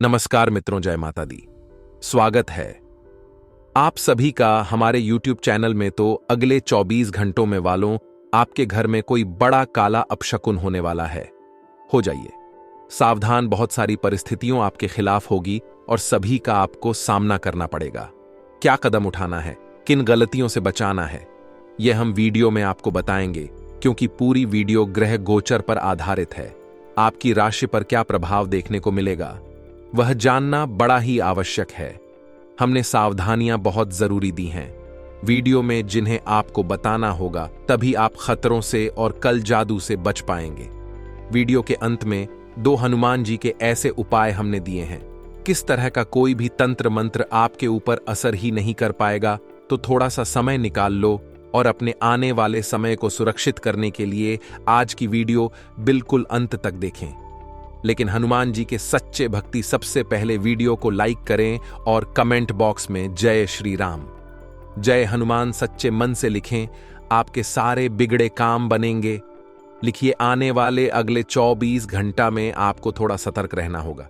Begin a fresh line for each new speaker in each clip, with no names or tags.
नमस्कार मित्रों, जय माता दी। स्वागत है आप सभी का हमारे YouTube चैनल में। तो अगले 24 घंटों में वालों, आपके घर में कोई बड़ा काला अपशकुन होने वाला है। हो जाइए सावधान, बहुत सारी परिस्थितियों आपके खिलाफ होगी और सभी का आपको सामना करना पड़ेगा। क्या कदम उठाना है, किन गलतियों से बचाना है, यह हम वीडियो में आपको बताएंगे, क्योंकि पूरी वीडियो ग्रह गोचर पर आधारित है। आपकी राशि पर क्या प्रभाव देखने को मिलेगा, वह जानना बड़ा ही आवश्यक है। हमने सावधानियां बहुत जरूरी दी हैं वीडियो में, जिन्हें आपको बताना होगा, तभी आप खतरों से और कल जादू से बच पाएंगे। वीडियो के अंत में 2 हनुमान जी के ऐसे उपाय हमने दिए हैं। किस तरह का कोई भी तंत्र मंत्र आपके ऊपर असर ही नहीं कर पाएगा। तो थोड़ा सा समय निकाल लो और अपने आने वाले समय को सुरक्षित करने के लिए आज की वीडियो बिल्कुल अंत तक देखें। लेकिन हनुमान जी के सच्चे भक्ति सबसे पहले वीडियो को लाइक करें और कमेंट बॉक्स में जय श्री राम, जय हनुमान सच्चे मन से लिखें। आपके सारे बिगड़े काम बनेंगे। लिखिए, आने वाले अगले 24 घंटा में आपको थोड़ा सतर्क रहना होगा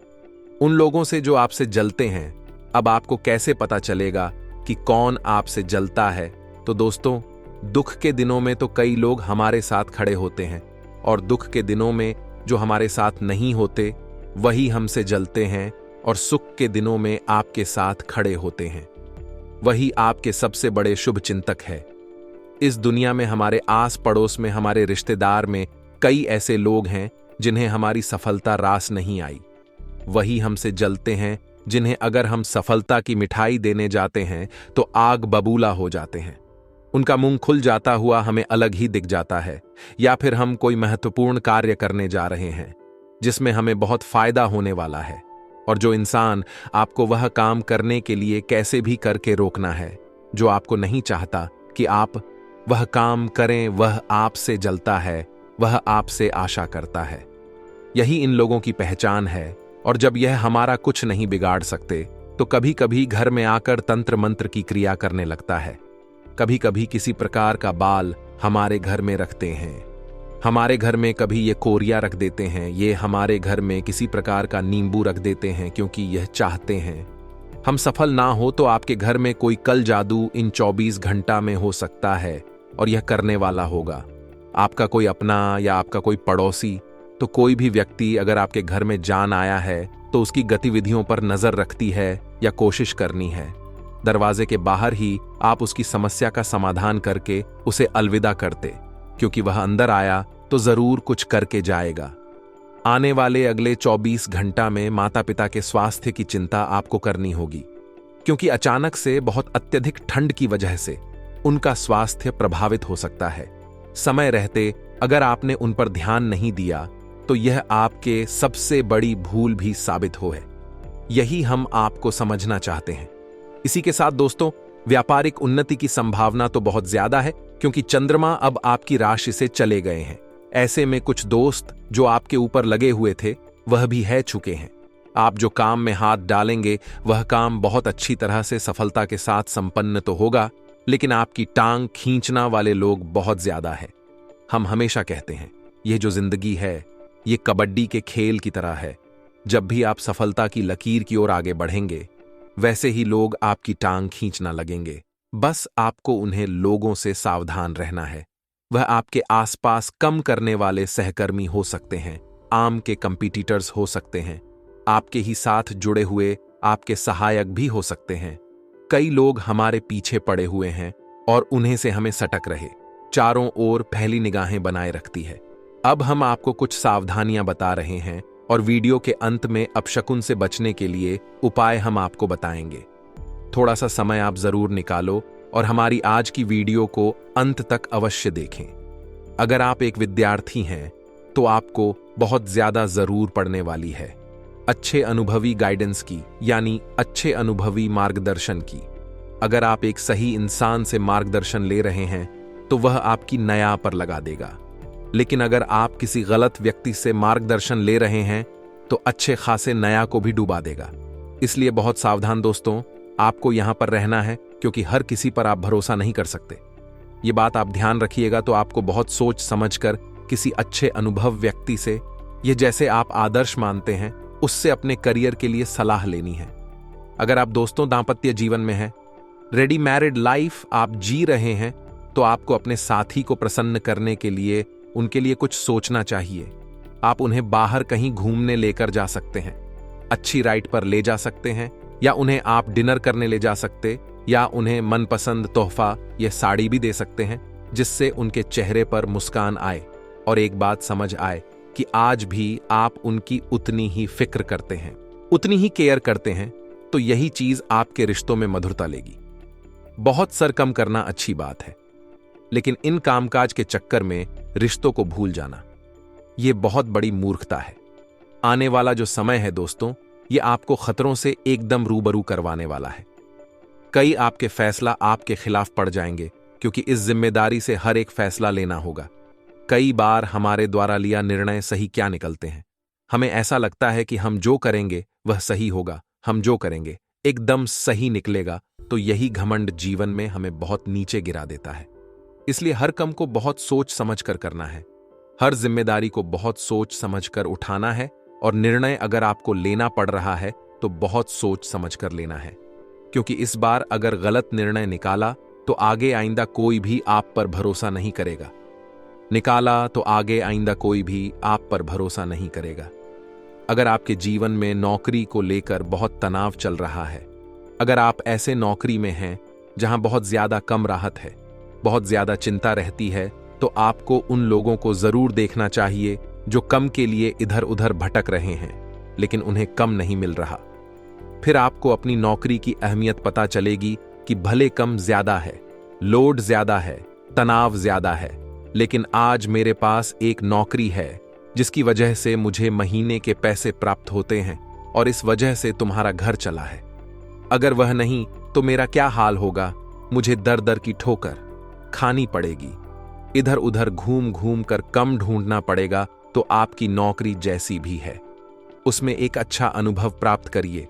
उन लोगों से जो आपसे जलते हैं। अब आपको कैसे पता चलेगा कि कौन आपसे जलता है? तो दोस्तों, दुख के दिनों में तो कई लोग हमारे साथ खड़े होते हैं, और दुख के दिनों में जो हमारे साथ नहीं होते वही हमसे जलते हैं, और सुख के दिनों में आपके साथ खड़े होते हैं वही आपके सबसे बड़े शुभ चिंतक है। इस दुनिया में हमारे आस पड़ोस में, हमारे रिश्तेदार में कई ऐसे लोग हैं जिन्हें हमारी सफलता रास नहीं आई। वही हमसे जलते हैं, जिन्हें अगर हम सफलता की मिठाई देने जाते हैं तो आग बबूला हो जाते हैं। उनका मुंह खुल जाता हुआ हमें अलग ही दिख जाता है। या फिर हम कोई महत्वपूर्ण कार्य करने जा रहे हैं जिसमें हमें बहुत फायदा होने वाला है, और जो इंसान आपको वह काम करने के लिए कैसे भी करके रोकना है जो आपको नहीं चाहता कि आप वह काम करें, वह आपसे जलता है, वह आपसे आशा करता है। यही इन लोगों की पहचान है। और जब यह हमारा कुछ नहीं बिगाड़ सकते तो कभी कभी घर में आकर तंत्र मंत्र की क्रिया करने लगता है। कभी कभी किसी प्रकार का बाल हमारे घर में रखते हैं। हमारे घर में कभी ये कोरिया रख देते हैं। ये हमारे घर में किसी प्रकार का नींबू रख देते हैं, क्योंकि यह चाहते हैं हम सफल ना हो। तो आपके घर में कोई कल जादू इन 24 घंटा में हो सकता है, और यह करने वाला होगा आपका कोई अपना या आपका कोई पड़ोसी। तो कोई भी व्यक्ति अगर आपके घर में जान आया है तो उसकी गतिविधियों पर नजर रखती है या कोशिश करनी है। दरवाजे के बाहर ही आप उसकी समस्या का समाधान करके उसे अलविदा करते, क्योंकि वह अंदर आया तो जरूर कुछ करके जाएगा। आने वाले अगले 24 घंटा में माता पिता के स्वास्थ्य की चिंता आपको करनी होगी, क्योंकि अचानक से बहुत अत्यधिक ठंड की वजह से उनका स्वास्थ्य प्रभावित हो सकता है। समय रहते अगर आपने उन पर ध्यान नहीं दिया तो यह आपके सबसे बड़ी भूल भी साबित हो है। यही हम आपको समझना चाहते हैं। इसी के साथ दोस्तों, व्यापारिक उन्नति की संभावना तो बहुत ज्यादा है, क्योंकि चंद्रमा अब आपकी राशि से चले गए हैं। ऐसे में कुछ दोस्त जो आपके ऊपर लगे हुए थे वह भी है चुके हैं। आप जो काम में हाथ डालेंगे वह काम बहुत अच्छी तरह से सफलता के साथ संपन्न तो होगा, लेकिन आपकी टांग खींचना वाले लोग बहुत ज्यादा है। हम हमेशा कहते हैं, यह जो जिंदगी है ये कबड्डी के खेल की तरह है। जब भी आप सफलता की लकीर की ओर आगे बढ़ेंगे, वैसे ही लोग आपकी टांग खींचना लगेंगे। बस आपको उन्हें लोगों से सावधान रहना है। वह आपके आसपास कम करने वाले सहकर्मी हो सकते हैं, आम के कंपीटिटर्स हो सकते हैं, आपके ही साथ जुड़े हुए आपके सहायक भी हो सकते हैं। कई लोग हमारे पीछे पड़े हुए हैं और उन्हें से हमें सटक रहे, चारों ओर पहली निगाहें बनाए रखती है। अब हम आपको कुछ सावधानियां बता रहे हैं, और वीडियो के अंत में अपशकुन से बचने के लिए उपाय हम आपको बताएंगे। थोड़ा सा समय आप जरूर निकालो और हमारी आज की वीडियो को अंत तक अवश्य देखें। अगर आप एक विद्यार्थी हैं तो आपको बहुत ज्यादा जरूर पड़ने वाली है अच्छे अनुभवी गाइडेंस की, यानी अच्छे अनुभवी मार्गदर्शन की। अगर आप एक सही इंसान से मार्गदर्शन ले रहे हैं तो वह आपकी नया पर लगा देगा। लेकिन अगर आप किसी गलत व्यक्ति से मार्गदर्शन ले रहे हैं तो अच्छे खासे नया को भी डुबा देगा। इसलिए बहुत सावधान दोस्तों, आपको यहां पर रहना है, क्योंकि हर किसी पर आप भरोसा नहीं कर सकते। ये बात आप ध्यान रखिएगा। तो आपको बहुत सोच समझकर किसी अच्छे अनुभव व्यक्ति से, ये जैसे आप आदर्श मानते हैं, उससे अपने करियर के लिए सलाह लेनी है। अगर आप दोस्तों दांपत्य जीवन में हैं, रेडी मैरिड लाइफ आप जी रहे हैं, तो आपको अपने साथी को प्रसन्न करने के लिए उनके लिए कुछ सोचना चाहिए। आप उन्हें बाहर कहीं घूमने लेकर जा सकते हैं, अच्छी राइड पर ले जा सकते हैं, या उन्हें आप डिनर करने ले जा सकते, या उन्हें मनपसंद तोहफा या साड़ी भी दे सकते हैं, जिससे उनके चेहरे पर मुस्कान आए और एक बात समझ आए कि आज भी आप उनकी उतनी ही फिक्र करते हैं, उतनी ही केयर करते हैं। तो यही चीज आपके रिश्तों में मधुरता लेगी। बहुत सर कम करना अच्छी बात है, लेकिन इन कामकाज के चक्कर में रिश्तों को भूल जाना, यह बहुत बड़ी मूर्खता है। आने वाला जो समय है दोस्तों, यह आपको खतरों से एकदम रूबरू करवाने वाला है। कई आपके फैसला आपके खिलाफ पड़ जाएंगे, क्योंकि इस जिम्मेदारी से हर एक फैसला लेना होगा। कई बार हमारे द्वारा लिया निर्णय सही क्या निकलते हैं। हमें ऐसा लगता है कि हम जो करेंगे वह सही होगा, हम जो करेंगे एकदम सही निकलेगा, तो यही घमंड जीवन में हमें बहुत नीचे गिरा देता है। इसलिए हर काम को बहुत सोच समझ कर करना है, हर जिम्मेदारी को बहुत सोच समझ कर उठाना है, और निर्णय अगर आपको लेना पड़ रहा है तो बहुत सोच समझ कर लेना है, क्योंकि इस बार अगर गलत निर्णय निकाला तो आगे आइंदा कोई भी आप पर भरोसा नहीं करेगा। अगर आपके जीवन में नौकरी को लेकर बहुत तनाव चल रहा है, अगर आप ऐसे नौकरी में हैं जहां बहुत ज्यादा कम राहत है, बहुत ज्यादा चिंता रहती है, तो आपको उन लोगों को जरूर देखना चाहिए जो कम के लिए इधर उधर भटक रहे हैं, लेकिन उन्हें कम नहीं मिल रहा। फिर आपको अपनी नौकरी की अहमियत पता चलेगी कि भले कम ज्यादा है, लोड ज्यादा है, तनाव ज्यादा है, लेकिन आज मेरे पास एक नौकरी है जिसकी वजह से मुझे महीने के पैसे प्राप्त होते हैं, और इस वजह से तुम्हारा घर चला है। अगर वह नहीं तो मेरा क्या हाल होगा, मुझे दर दर की ठोकर खानी पड़ेगी, इधर उधर घूम घूम कर कम ढूंढना पड़ेगा। तो आपकी नौकरी जैसी भी है, उसमें एक अच्छा अनुभव प्राप्त करिए।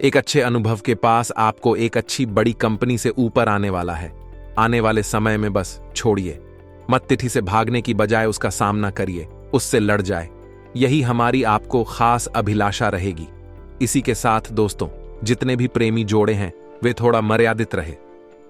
एक अच्छे अनुभव के पास आपको एक अच्छी बड़ी कंपनी से ऊपर आने वाला है। आने वाले समय में बस छोड़िए, मत तिथि से भागने की बजाय उसका सामना करिए, उससे लड़ जाए। यही हमारी आपको खास अभिलाषा रहेगी। इसी के साथ दोस्तों, जितने भी प्रेमी जोड़े हैं वे थोड़ा मर्यादित रहे,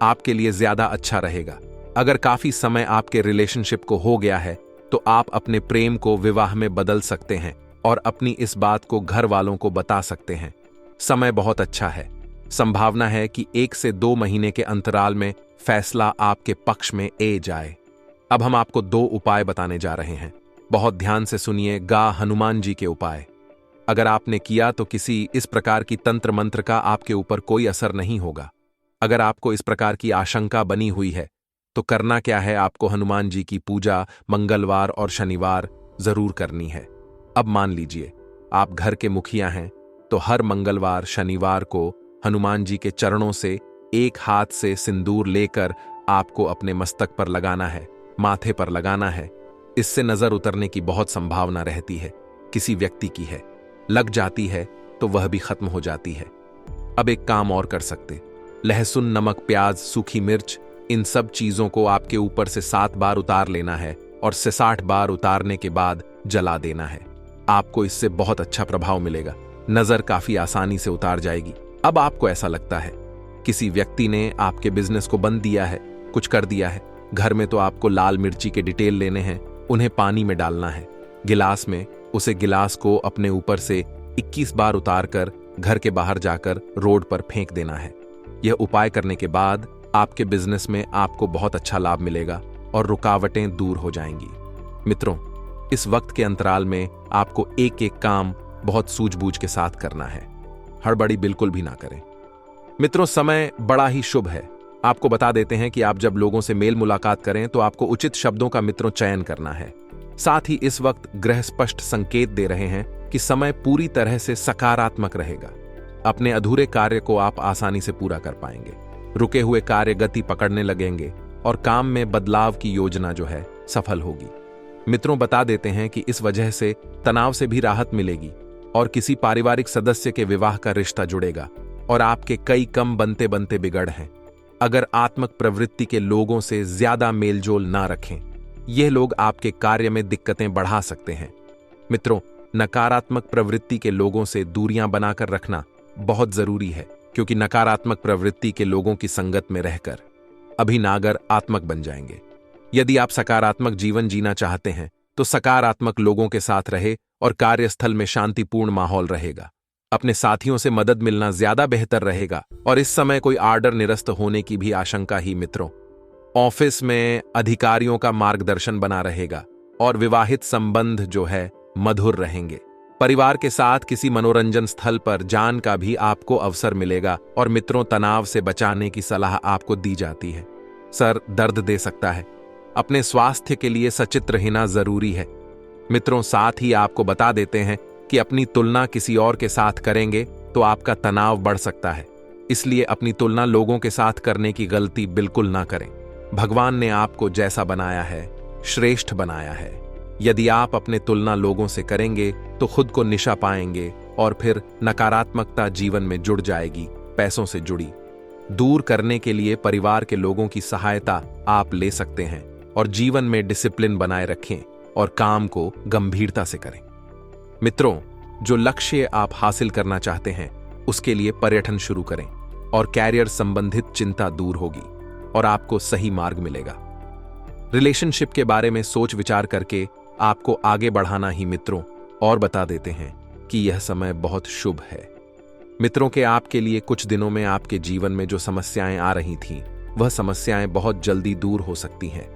आपके लिए ज्यादा अच्छा रहेगा। अगर काफी समय आपके रिलेशनशिप को हो गया है तो आप अपने प्रेम को विवाह में बदल सकते हैं और अपनी इस बात को घर वालों को बता सकते हैं। समय बहुत अच्छा है, संभावना है कि 1 से 2 महीने के अंतराल में फैसला आपके पक्ष में ए जाए। अब हम आपको 2 उपाय बताने जा रहे हैं, बहुत ध्यान से सुनिए। हनुमान जी के उपाय अगर आपने किया तो किसी इस प्रकार की तंत्र मंत्र का आपके ऊपर कोई असर नहीं होगा। अगर आपको इस प्रकार की आशंका बनी हुई है तो करना क्या है, आपको हनुमान जी की पूजा मंगलवार और शनिवार जरूर करनी है। अब मान लीजिए आप घर के मुखिया हैं, तो हर मंगलवार शनिवार को हनुमान जी के चरणों से एक हाथ से सिंदूर लेकर आपको अपने मस्तक पर लगाना है, माथे पर लगाना है। इससे नजर उतरने की बहुत संभावना रहती है, किसी व्यक्ति की है, लग जाती है तो वह भी खत्म हो जाती है। अब एक काम और कर सकते, लहसुन, नमक, प्याज, सूखी मिर्च, इन सब चीजों को आपके ऊपर से 7 बार उतार लेना है और 60 बार उतारने के बाद जला देना है। आपको इससे बहुत अच्छा प्रभाव मिलेगा, नजर काफी आसानी से उतार जाएगी। अब आपको ऐसा लगता है किसी व्यक्ति ने आपके बिजनेस को बंद दिया है, कुछ कर दिया है, घर में तो आपको लाल मिर्ची के डिटेल लेने हैं, उन्हें पानी में डालना है, गिलास में, उसे गिलास को अपने ऊपर से 21 बार उतारकर घर के बाहर जाकर रोड पर फेंक देना है। यह उपाय करने के बाद आपके बिजनेस में आपको बहुत अच्छा लाभ मिलेगा और रुकावटें दूर हो जाएंगी। मित्रों, इस वक्त के अंतराल में आपको एक एक काम बहुत सूझबूझ के साथ करना है, हड़बड़ी बिल्कुल भी ना करें। मित्रों, समय बड़ा ही शुभ है। आपको बता देते हैं कि आप जब लोगों से मेल मुलाकात करें तो आपको उचित शब्दों का मित्रों चयन करना है। साथ ही इस वक्त ग्रह स्पष्ट संकेत दे रहे हैं कि समय पूरी तरह से सकारात्मक रहेगा। अपने अधूरे कार्य को आप आसानी से पूरा कर पाएंगे, रुके हुए कार्य गति पकड़ने लगेंगे और काम में बदलाव की योजना जो है सफल होगी। मित्रों, बता देते हैं कि इस वजह से तनाव से भी राहत मिलेगी और किसी पारिवारिक सदस्य के विवाह का रिश्ता जुड़ेगा और आपके कई कम बनते बनते बिगड़ हैं। अगर आत्मक प्रवृत्ति के लोगों से ज्यादा मेलजोल ना रखें, यह लोग आपके कार्य में दिक्कतें बढ़ा सकते हैं। मित्रों, नकारात्मक प्रवृत्ति के लोगों से दूरियां बनाकर रखना बहुत जरूरी है, क्योंकि नकारात्मक प्रवृत्ति के लोगों की संगत में रहकर अभिनागर आत्मक बन जाएंगे। यदि आप सकारात्मक जीवन जीना चाहते हैं तो सकारात्मक लोगों के साथ रहे और कार्यस्थल में शांतिपूर्ण माहौल रहेगा। अपने साथियों से मदद मिलना ज्यादा बेहतर रहेगा और इस समय कोई आर्डर निरस्त होने की भी आशंका ही मित्रों। ऑफिस में अधिकारियों का मार्गदर्शन बना रहेगा और विवाहित संबंध जो है मधुर रहेंगे। परिवार के साथ किसी मनोरंजन स्थल पर जान का भी आपको अवसर मिलेगा और मित्रों, तनाव से बचाने की सलाह आपको दी जाती है। सर दर्द दे सकता है, अपने स्वास्थ्य के लिए सचित्र रहना जरूरी है। मित्रों, साथ ही आपको बता देते हैं कि अपनी तुलना किसी और के साथ करेंगे तो आपका तनाव बढ़ सकता है, इसलिए अपनी तुलना लोगों के साथ करने की गलती बिल्कुल ना करें। भगवान ने आपको जैसा बनाया है श्रेष्ठ बनाया है। यदि आप अपने तुलना लोगों से करेंगे तो खुद को निशा पाएंगे और फिर नकारात्मकता जीवन में जुड़ जाएगी। पैसों से जुड़ी दूर करने के लिए परिवार के लोगों की सहायता आप ले सकते हैं और जीवन में डिसिप्लिन बनाए रखें और काम को गंभीरता से करें। मित्रों, जो लक्ष्य आप हासिल करना चाहते हैं उसके लिए पर्यटन शुरू करें और कैरियर संबंधित चिंता दूर होगी और आपको सही मार्ग मिलेगा। रिलेशनशिप के बारे में सोच विचार करके आपको आगे बढ़ाना ही मित्रों और बता देते हैं कि यह समय बहुत शुभ है। मित्रों के आपके लिए कुछ दिनों में आपके जीवन में जो समस्याएं आ रही थीं वह समस्याएं बहुत जल्दी दूर हो सकती हैं।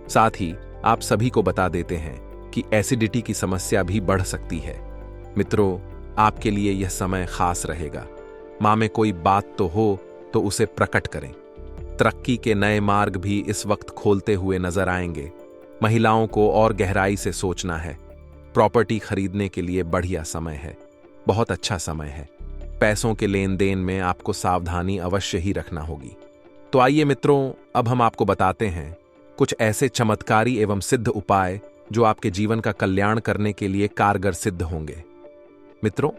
साथ ही आप सभी को बता देते हैं कि एसिडिटी की समस्या भी बढ़ सकती है। मित्रों, आपके लिए यह समय खास रहेगा। मां में कोई बात तो हो तो उसे प्रकट करें। तरक्की के नए मार्ग भी इस वक्त खोलते हुए नजर आएंगे। महिलाओं को और गहराई से सोचना है। प्रॉपर्टी खरीदने के लिए बढ़िया समय है, बहुत अच्छा समय है। पैसों के लेन देन में आपको सावधानी अवश्य ही रखना होगी। तो आइए मित्रों, अब हम आपको बताते हैं कुछ ऐसे चमत्कारी एवं सिद्ध उपाय जो आपके जीवन का कल्याण करने के लिए कारगर सिद्ध होंगे। मित्रों,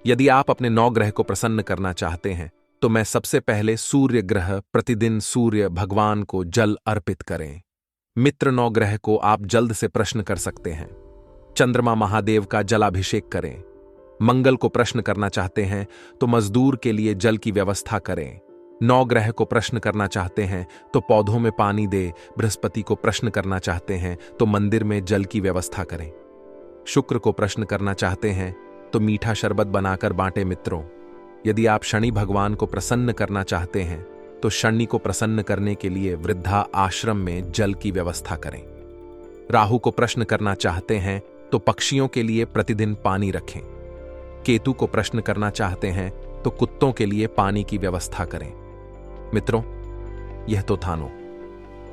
यदि आप अपने 9 ग्रह को प्रसन्न करना चाहते हैं तो मैं सबसे पहले सूर्य ग्रह, प्रतिदिन सूर्य भगवान को जल अर्पित करें। मित्र 9 ग्रह को आप जल्द से प्रश्न कर सकते हैं। चंद्रमा महादेव का जलाभिषेक करें। मंगल को प्रश्न करना चाहते हैं तो मजदूर के लिए जल की व्यवस्था करें। 9 ग्रह को प्रश्न करना चाहते हैं तो पौधों में पानी दे। बृहस्पति को प्रश्न करना चाहते हैं तो मंदिर में जल की व्यवस्था करें। शुक्र को प्रश्न करना चाहते हैं तो मीठा शरबत बनाकर बांटे। मित्रों, यदि आप शनि भगवान को प्रसन्न करना चाहते हैं तो शनि को प्रसन्न करने के लिए वृद्धा आश्रम में जल की व्यवस्था करें। राहु को प्रश्न करना चाहते हैं तो पक्षियों के लिए प्रतिदिन पानी रखें। केतु को प्रश्न करना चाहते हैं तो कुत्तों के लिए पानी की व्यवस्था करें। मित्रों, यह तो था 9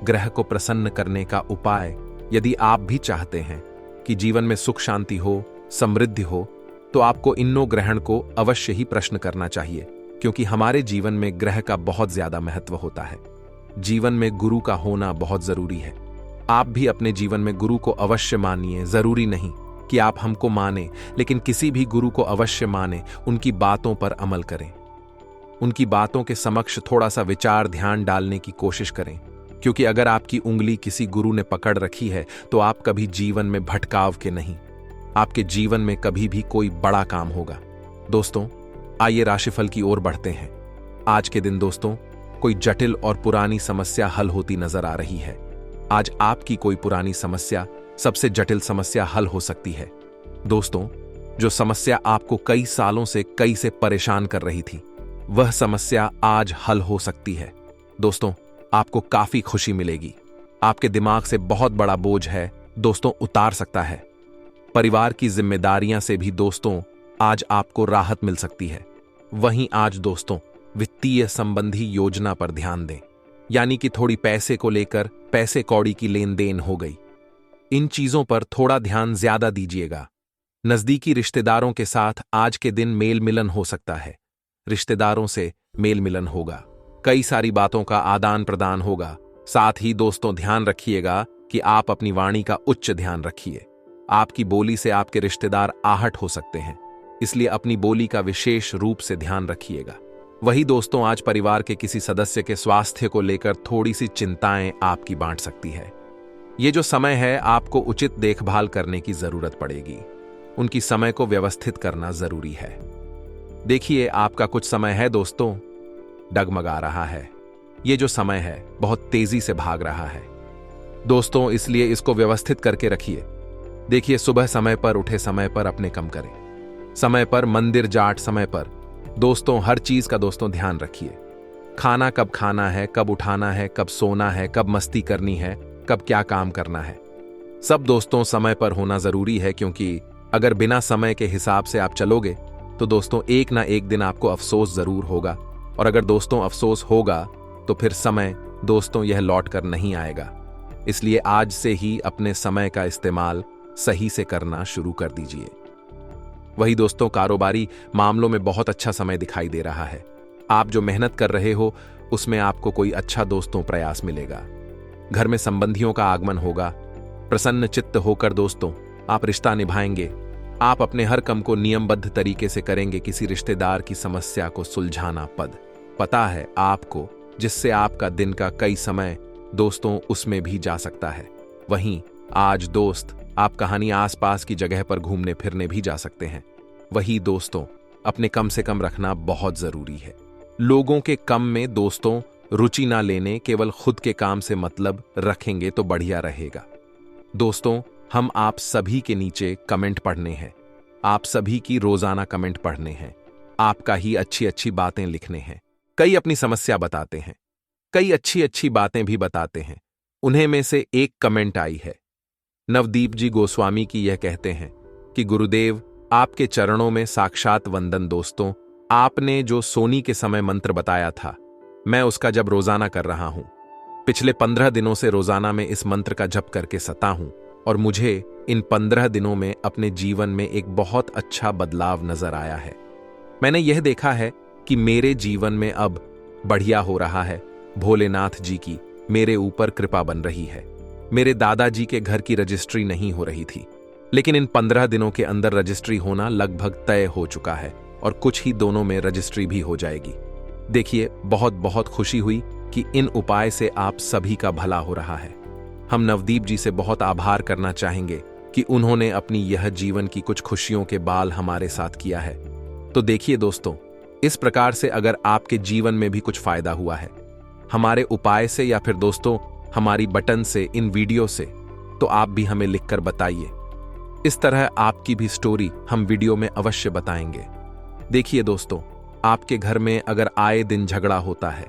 ग्रह को प्रसन्न करने का उपाय। यदि आप भी चाहते हैं कि जीवन में सुख शांति हो, समृद्धि हो, तो आपको इन 9 ग्रहण को अवश्य ही प्रश्न करना चाहिए, क्योंकि हमारे जीवन में ग्रह का बहुत ज्यादा महत्व होता है। जीवन में गुरु का होना बहुत जरूरी है। आप भी अपने जीवन में गुरु को अवश्य मानिए। जरूरी नहीं कि आप हमको माने, लेकिन किसी भी गुरु को अवश्य माने, उनकी बातों पर अमल करें। उनकी बातों के समक्ष थोड़ा सा विचार ध्यान डालने की कोशिश करें, क्योंकि अगर आपकी उंगली किसी गुरु ने पकड़ रखी है तो आप कभी जीवन में भटकाव के नहीं, आपके जीवन में कभी भी कोई बड़ा काम होगा। दोस्तों, आइए राशिफल की ओर बढ़ते हैं। आज के दिन दोस्तों, कोई जटिल और पुरानी समस्या हल होती नजर आ रही है। आज आपकी कोई पुरानी समस्या सबसे जटिल समस्या हल हो सकती है। दोस्तों, जो समस्या आपको कई सालों से परेशान कर रही थी, वह समस्या आज हल हो सकती है। दोस्तों, आपको काफी खुशी मिलेगी। आपके दिमाग से बहुत बड़ा बोझ है दोस्तों उतार सकता है। परिवार की जिम्मेदारियां से भी दोस्तों आज आपको राहत मिल सकती है। वहीं आज दोस्तों वित्तीय संबंधी योजना पर ध्यान दें, यानी कि थोड़ी पैसे को लेकर पैसे कौड़ी की लेन देन हो गई। इन चीजों पर थोड़ा ध्यान ज्यादा दीजिएगा। नजदीकी रिश्तेदारों के साथ आज के दिन मेल मिलन हो सकता है। रिश्तेदारों से मेल मिलन होगा, कई सारी बातों का आदान प्रदान होगा। साथ ही दोस्तों ध्यान रखिएगा कि आप अपनी वाणी का उच्च ध्यान रखिए। आपकी बोली से आपके रिश्तेदार आहट हो सकते हैं, इसलिए अपनी बोली का विशेष रूप से ध्यान रखिएगा। वही दोस्तों आज परिवार के किसी सदस्य के स्वास्थ्य को लेकर थोड़ी सी चिंताएं आपकी बांट सकती है। ये जो समय है आपको उचित देखभाल करने की जरूरत पड़ेगी। उनकी समय को व्यवस्थित करना जरूरी है। देखिए, आपका कुछ समय है दोस्तों, डगमगा रहा है। ये जो समय है बहुत तेजी से भाग रहा है दोस्तों, इसलिए इसको व्यवस्थित करके रखिए। देखिए, सुबह समय पर उठे, समय पर अपने कम करें, समय पर मंदिर जाट, समय पर दोस्तों हर चीज का दोस्तों ध्यान रखिए। खाना कब खाना है, कब उठाना है, कब सोना है, कब मस्ती करनी है, कब क्या काम करना है, सब दोस्तों समय पर होना जरूरी है। क्योंकि अगर बिना समय के हिसाब से आप चलोगे तो दोस्तों एक ना एक दिन आपको अफसोस जरूर होगा। और अगर दोस्तों अफसोस होगा तो फिर समय दोस्तों यह लौट कर नहीं आएगा। इसलिए आज से ही अपने समय का इस्तेमाल सही से करना शुरू कर दीजिए। वही दोस्तों, कारोबारी मामलों में बहुत अच्छा समय दिखाई दे रहा है। आप जो मेहनत कर रहे हो उसमें आपको कोई अच्छा दोस्तों प्रयास मिलेगा। घर में संबंधियों का आगमन होगा। प्रसन्न चित्त होकर दोस्तों आप रिश्ता निभाएंगे। आप अपने हर काम को नियमबद्ध तरीके से करेंगे। किसी रिश्तेदार की समस्या को सुलझाना पता है आपको, जिससे आपका दिन का कई समय दोस्तों उसमें भी जा सकता है। वहीं आज दोस्त आप कहानी आसपास की जगह पर घूमने फिरने भी जा सकते हैं। वही दोस्तों अपने कम से कम रखना बहुत जरूरी है। लोगों के कम में दोस्तों रुचि ना लेने, केवल खुद के काम से मतलब रखेंगे तो बढ़िया रहेगा। दोस्तों, हम आप सभी के नीचे कमेंट पढ़ने हैं। आप सभी की रोजाना कमेंट पढ़ने हैं। आपका ही अच्छी अच्छी बातें लिखने हैं। कई अपनी समस्या बताते हैं, कई अच्छी अच्छी बातें भी बताते हैं। उन्हें में से एक कमेंट आई है। नवदीप जी गोस्वामी की यह कहते हैं कि गुरुदेव, आपके चरणों में साक्षात वंदन। दोस्तों, आपने जो सोनी के समय मंत्र बताया था, मैं उसका जब रोजाना कर रहा हूं। पिछले 15 दिनों से रोजाना में इस मंत्र का जप करके सता हूं और मुझे इन 15 दिनों में अपने जीवन में एक बहुत अच्छा बदलाव नजर आया है। मैंने यह देखा है कि मेरे जीवन में अब बढ़िया हो रहा है। भोलेनाथ जी की मेरे ऊपर कृपा बन रही है। मेरे दादाजी के घर की रजिस्ट्री नहीं हो रही थी, लेकिन इन 15 दिनों के अंदर रजिस्ट्री होना लगभग तय हो चुका है और कुछ ही दोनों में रजिस्ट्री भी हो जाएगी। देखिए, बहुत बहुत खुशी हुई कि इन उपाय से आप सभी का भला हो रहा है। हम नवदीप जी से बहुत आभार करना चाहेंगे कि उन्होंने अपनी यह जीवन की कुछ खुशियों के बाल हमारे साथ किया है। तो देखिए दोस्तों, इस प्रकार से अगर आपके जीवन में भी कुछ फायदा हुआ है हमारे उपाय से या फिर दोस्तों हमारी बटन से, इन वीडियो से, तो आप भी हमें लिखकर बताइए। इस तरह आपकी भी स्टोरी हम वीडियो में अवश्य बताएंगे। देखिए दोस्तों, आपके घर में अगर आए दिन झगड़ा होता है,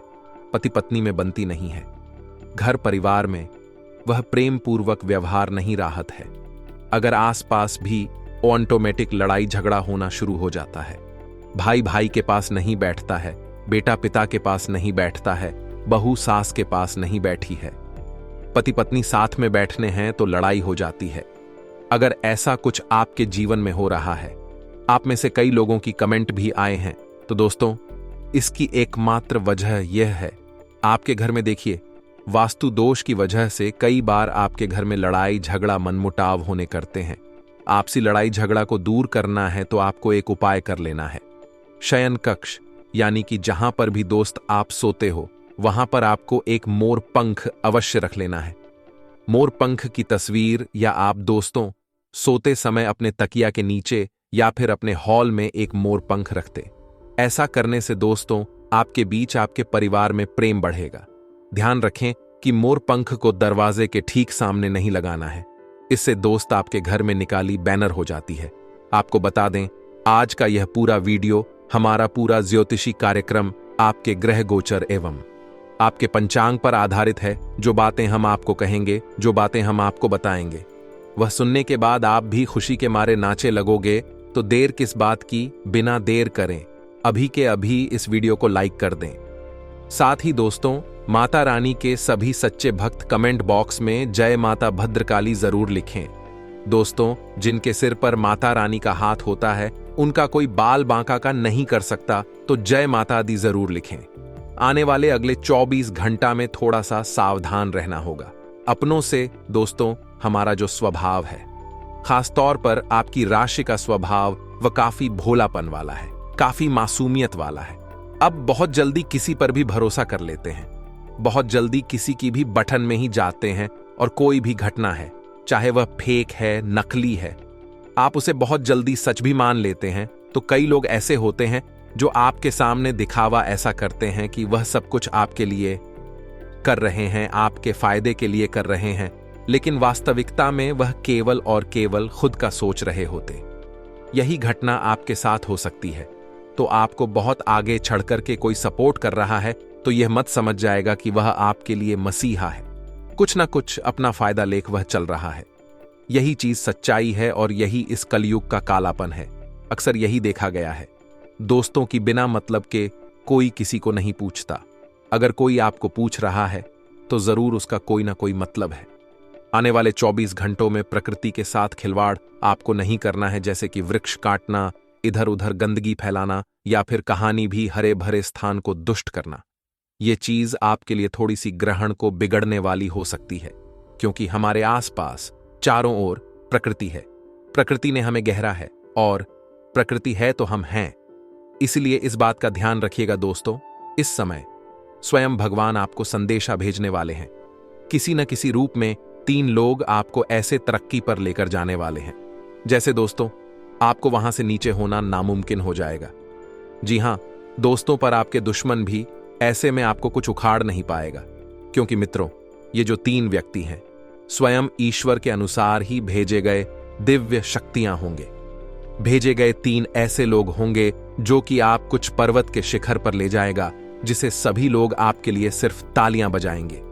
पति पत्नी में बनती नहीं है, घर परिवार में वह प्रेम पूर्वक व्यवहार नहीं राहत है, अगर आसपास भी ऑटोमेटिक लड़ाई झगड़ा होना शुरू हो जाता है, भाई भाई के पास नहीं बैठता है, बेटा पिता के पास नहीं बैठता है, बहू सास के पास नहीं बैठी है, पति पत्नी साथ में बैठने हैं तो लड़ाई हो जाती है, अगर ऐसा कुछ आपके जीवन में हो रहा है, आप में से कई लोगों की कमेंट भी आए हैं, तो दोस्तों इसकी एकमात्र वजह यह है, आपके घर में देखिए वास्तु दोष की वजह से कई बार आपके घर में लड़ाई झगड़ा मनमुटाव होने करते हैं। आपसी लड़ाई झगड़ा को दूर करना है तो आपको एक उपाय कर लेना है। शयन कक्ष यानी कि जहां पर भी दोस्त आप सोते हो वहां पर आपको एक मोर पंख अवश्य रख लेना है। मोर पंख की तस्वीर या आप दोस्तों सोते समय अपने तकिया के नीचे या फिर अपने हॉल में एक मोर पंख रखते। ऐसा करने से दोस्तों आपके बीच, आपके परिवार में प्रेम बढ़ेगा। ध्यान रखें कि मोर पंख को दरवाजे के ठीक सामने नहीं लगाना है, इससे दोस्त आपके घर में निकाली बैनर हो जाती है। आपको बता दें, आज का यह पूरा वीडियो, हमारा पूरा ज्योतिषी कार्यक्रम आपके ग्रह गोचर एवं आपके पंचांग पर आधारित है। जो बातें हम आपको कहेंगे, जो बातें हम आपको बताएंगे, वह सुनने के बाद आप भी खुशी के मारे नाचे लगोगे। तो देर किस बात की, बिना देर करें अभी के अभी इस वीडियो को लाइक कर दें। साथ ही दोस्तों, माता रानी के सभी सच्चे भक्त कमेंट बॉक्स में जय माता भद्रकाली जरूर लिखें। दोस्तों, जिनके सिर पर माता रानी का हाथ होता है, उनका कोई बाल बांका का नहीं कर सकता, तो जय माता दी जरूर लिखें। आने वाले अगले 24 घंटा में थोड़ा सा सावधान रहना होगा अपनों से। दोस्तों, हमारा जो स्वभाव है, खासतौर पर आपकी राशि का स्वभाव, वह काफी भोलापन वाला है, काफी मासूमियत वाला है। अब बहुत जल्दी किसी पर भी भरोसा कर लेते हैं, बहुत जल्दी किसी की भी बटन में ही जाते हैं, और कोई भी घटना है, चाहे वह फेक है, नकली है, आप उसे बहुत जल्दी सच भी मान लेते हैं। तो कई लोग ऐसे होते हैं जो आपके सामने दिखावा ऐसा करते हैं कि वह सब कुछ आपके लिए कर रहे हैं, आपके फायदे के लिए कर रहे हैं, लेकिन वास्तविकता में वह केवल और केवल खुद का सोच रहे होते। यही घटना आपके साथ हो सकती है। तो आपको बहुत आगे चढ़कर के कोई सपोर्ट कर रहा है तो यह मत समझ जाएगा कि वह आपके लिए मसीहा है। कुछ ना कुछ अपना फायदा लेकर वह चल रहा है। यही चीज सच्चाई है और यही इस कलयुग का कालापन है। अक्सर यही देखा गया है। दोस्तों की बिना मतलब के कोई किसी को नहीं पूछता। अगर कोई आपको पूछ रहा है तो जरूर उसका कोई ना कोई मतलब है। आने वाले 24 घंटों में प्रकृति के साथ खिलवाड़ आपको नहीं करना है, जैसे कि वृक्ष काटना, इधर उधर गंदगी फैलाना या फिर कहानी भी हरे भरे स्थान को दुष्ट करना। ये चीज आपके लिए थोड़ी सी ग्रहण को बिगड़ने वाली हो सकती है, क्योंकि हमारे आसपास चारों ओर प्रकृति है। प्रकृति ने हमें गहरा है और प्रकृति है तो हम हैं। इसलिए इस बात का ध्यान रखिएगा दोस्तों, इस समय स्वयं भगवान आपको संदेशा भेजने वाले हैं। किसी न किसी रूप में 3 लोग आपको ऐसे तरक्की पर लेकर जाने वाले हैं, जैसे दोस्तों आपको वहां से नीचे होना नामुमकिन हो जाएगा। जी हां दोस्तों, पर आपके दुश्मन भी ऐसे में आपको कुछ उखाड़ नहीं पाएगा, क्योंकि मित्रों ये जो 3 व्यक्ति हैं स्वयं ईश्वर के अनुसार ही भेजे गए दिव्य शक्तियां होंगे। भेजे गए 3 ऐसे लोग होंगे जो कि आप कुछ पर्वत के शिखर पर ले जाएगा, जिसे सभी लोग आपके लिए सिर्फ तालियां बजाएंगे।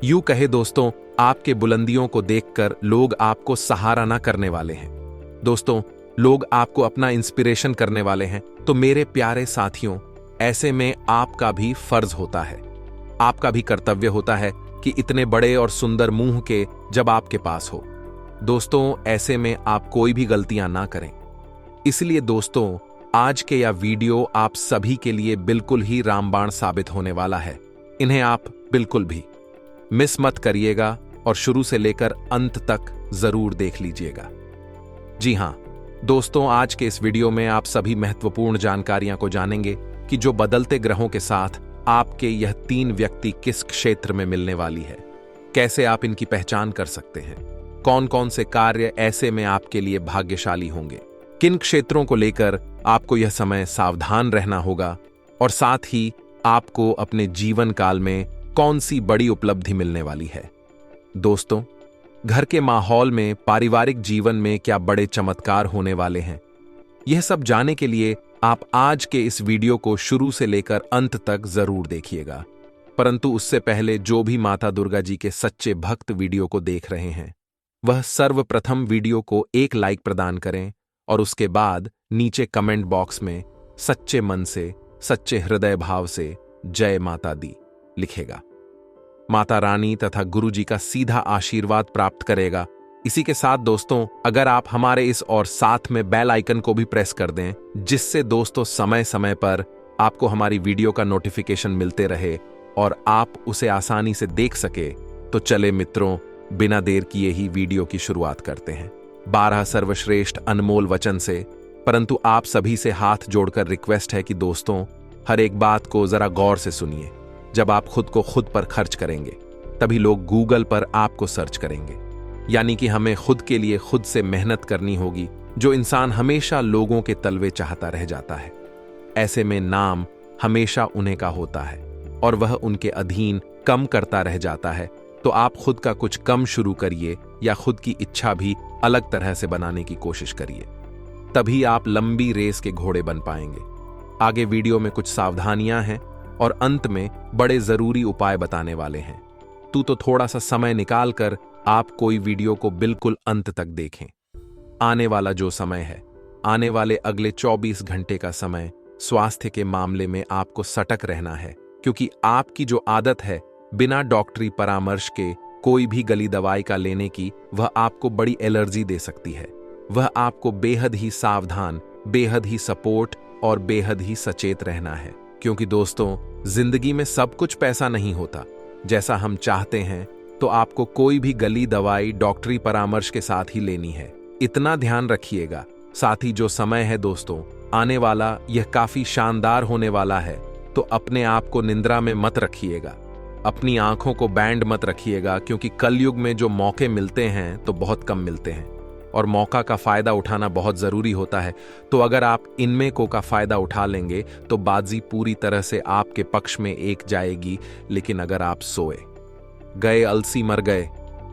यूं कहे दोस्तों, आपके बुलंदियों को देखकर लोग आपको सहारा ना करने वाले हैं। दोस्तों लोग आपको अपना इंस्पिरेशन करने वाले हैं। तो मेरे प्यारे साथियों, ऐसे में आपका भी फर्ज होता है, आपका भी कर्तव्य होता है कि इतने बड़े और सुंदर मुंह के जब आपके पास हो दोस्तों, ऐसे में आप कोई भी गलतियां ना करें। इसलिए दोस्तों आज के यह वीडियो आप सभी के लिए बिल्कुल ही रामबाण साबित होने वाला है। इन्हें आप बिल्कुल भी मिस मत करिएगा और शुरू से लेकर अंत तक जरूर देख लीजिएगा। जी हां दोस्तों, आज के इस वीडियो में आप सभी महत्वपूर्ण जानकारियां को जानेंगे कि जो बदलते ग्रहों के साथ आपके यह 3 व्यक्ति किस क्षेत्र में मिलने वाली है, कैसे आप इनकी पहचान कर सकते हैं, कौन कौन से कार्य ऐसे में आपके लिए भाग्यशाली होंगे, किन क्षेत्रों को लेकर आपको यह समय सावधान रहना होगा, और साथ ही आपको अपने जीवन काल में कौन सी बड़ी उपलब्धि मिलने वाली है। दोस्तों घर के माहौल में, पारिवारिक जीवन में क्या बड़े चमत्कार होने वाले हैं, यह सब जानने के लिए आप आज के इस वीडियो को शुरू से लेकर अंत तक जरूर देखिएगा। परंतु उससे पहले जो भी माता दुर्गा जी के सच्चे भक्त वीडियो को देख रहे हैं, वह सर्वप्रथम वीडियो को एक लाइक प्रदान करें और उसके बाद नीचे कमेंट बॉक्स में सच्चे मन से, सच्चे हृदय भाव से जय माता दी लिखेगा। माता रानी तथा गुरु जी का सीधा आशीर्वाद प्राप्त करेगा। इसी के साथ दोस्तों अगर आप हमारे इस और साथ में बेल आइकन को भी प्रेस कर दें, जिससे दोस्तों समय समय पर आपको हमारी वीडियो का नोटिफिकेशन मिलते रहे और आप उसे आसानी से देख सके, तो चले मित्रों बिना देर किए ही वीडियो की शुरुआत करते हैं 12 सर्वश्रेष्ठ अनमोल वचन से। परंतु आप सभी से हाथ जोड़कर रिक्वेस्ट है कि दोस्तों हर एक बात को जरा गौर से सुनिए। जब आप खुद को खुद पर खर्च करेंगे तभी लोग गूगल पर आपको सर्च करेंगे, यानी कि हमें खुद के लिए खुद से मेहनत करनी होगी। जो इंसान हमेशा लोगों के तलवे चाहता रह जाता है, ऐसे में नाम हमेशा उन्हीं का होता है और वह उनके अधीन कम करता रह जाता है। तो आप खुद का कुछ कम शुरू करिए या खुद की इच्छा भी अलग तरह से बनाने की कोशिश करिए, तभी आप लंबी रेस के घोड़े बन पाएंगे। आगे वीडियो में कुछ सावधानियां हैं और अंत में बड़े जरूरी उपाय बताने वाले हैं। तो थोड़ा सा समय निकालकर आप कोई वीडियो को बिल्कुल अंत तक देखें। आने वाला जो समय है, आने वाले अगले 24 घंटे का समय स्वास्थ्य के मामले में आपको सतर्क रहना है, क्योंकि आपकी जो आदत है बिना डॉक्टरी परामर्श के कोई भी गली दवाई का लेने की, वह आपको बड़ी एलर्जी दे सकती है। वह आपको बेहद ही सावधान, बेहद ही सपोर्ट और बेहद ही सचेत रहना है, क्योंकि दोस्तों जिंदगी में सब कुछ पैसा नहीं होता जैसा हम चाहते हैं। तो आपको कोई भी गली दवाई डॉक्टरी परामर्श के साथ ही लेनी है, इतना ध्यान रखिएगा। साथ ही जो समय है दोस्तों आने वाला, यह काफी शानदार होने वाला है। तो अपने आप को निंद्रा में मत रखिएगा, अपनी आंखों को बैंड मत रखिएगा, क्योंकि कलयुग में जो मौके मिलते हैं तो बहुत कम मिलते हैं। और मौका का फायदा उठाना बहुत जरूरी होता है। तो अगर आप इनमें को का फायदा उठा लेंगे तो बाजी पूरी तरह से आपके पक्ष में एक जाएगी। लेकिन अगर आप सोए गए, अलसी मर गए,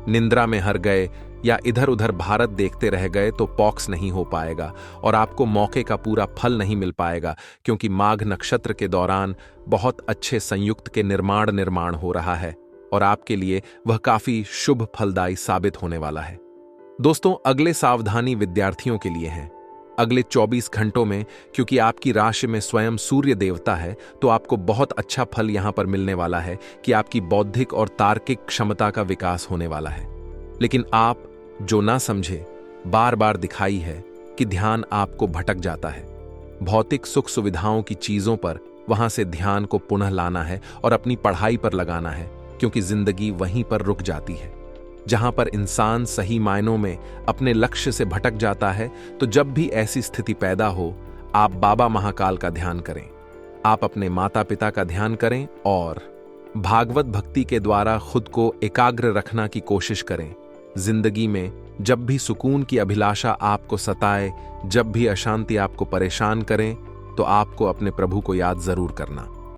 निंद्रा में हर गए या इधर उधर भारत देखते रह गए तो पॉक्स नहीं हो पाएगा और आपको मौके का पूरा फल नहीं मिल पाएगा, क्योंकि माघ नक्षत्र के दौरान बहुत अच्छे संयुक्त के निर्माण हो रहा है और आपके लिए वह काफी शुभ फलदायी साबित होने वाला है। दोस्तों, अगले सावधानी विद्यार्थियों के लिए है। अगले 24 घंटों में, क्योंकि आपकी राशि में स्वयं सूर्य देवता है, तो आपको बहुत अच्छा फल यहां पर मिलने वाला है कि आपकी बौद्धिक और तार्किक क्षमता का विकास होने वाला है। लेकिन आप जो ना समझे, बार बार दिखाई है कि ध्यान आपको भटक जाता है। भौतिक सुख सुविधाओं की चीजों पर वहां से ध्यान को पुनः लाना है और अपनी पढ़ाई पर लगाना है, क्योंकि जिंदगी वहीं पर रुक जाती है जहां पर इंसान सही मायनों में अपने लक्ष्य से भटक जाता है। तो जब भी ऐसी स्थिति पैदा हो, आप बाबा महाकाल का ध्यान करें, आप अपने माता पिता का ध्यान करें और भागवत भक्ति के द्वारा खुद को एकाग्र रखना की कोशिश करें। जिंदगी में जब भी सुकून की अभिलाषा आपको सताए, जब भी अशांति आपको परेशान करें, तो आपको अपने प्रभु को याद जरूर करना।